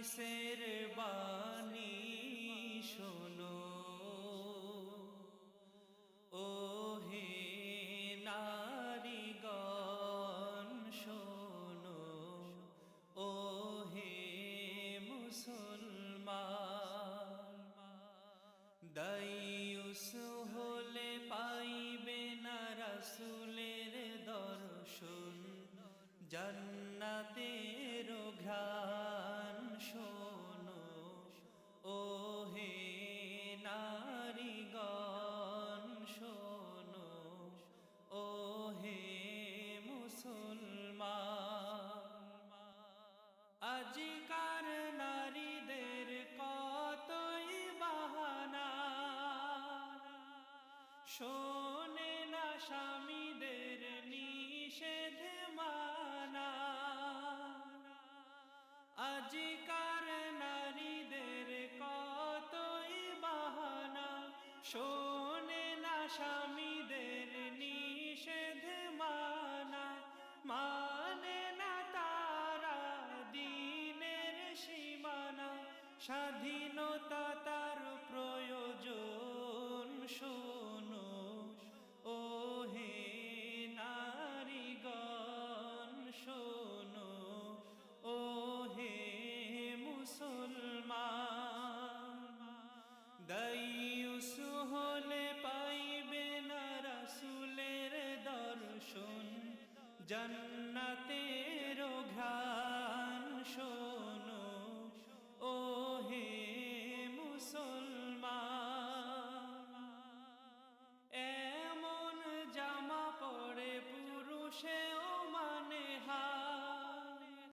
হাদিসের বাণী শোনো, ও হে নারীগণ শোনো, ও হে মুসলমান। দায়ুস হলে পাইবে না রাসূলের দর্শন, জান্নাতের ঘ্রাণ শোনো, ও হে নারীগণ শোনো, ও হে মুসলমান। আজকার নারীদের কতই বাহানা, শোনে না স্বামীদের নিষেধ মানা। আজকার নারীদের কতই বাহানা, শোনে না স্বামীদের নিষেধ মানা। মানে না তারা দিনের সীমানা, স্বাধীনতা তার প্রয়োজন শোনো, ও হে নারীগণ শোনো, ও হে মুসলমান। দায়ুস হলে পাইবে না রাসূলের দর্শন, জান্নাতের ঘ্রাণ শোনো,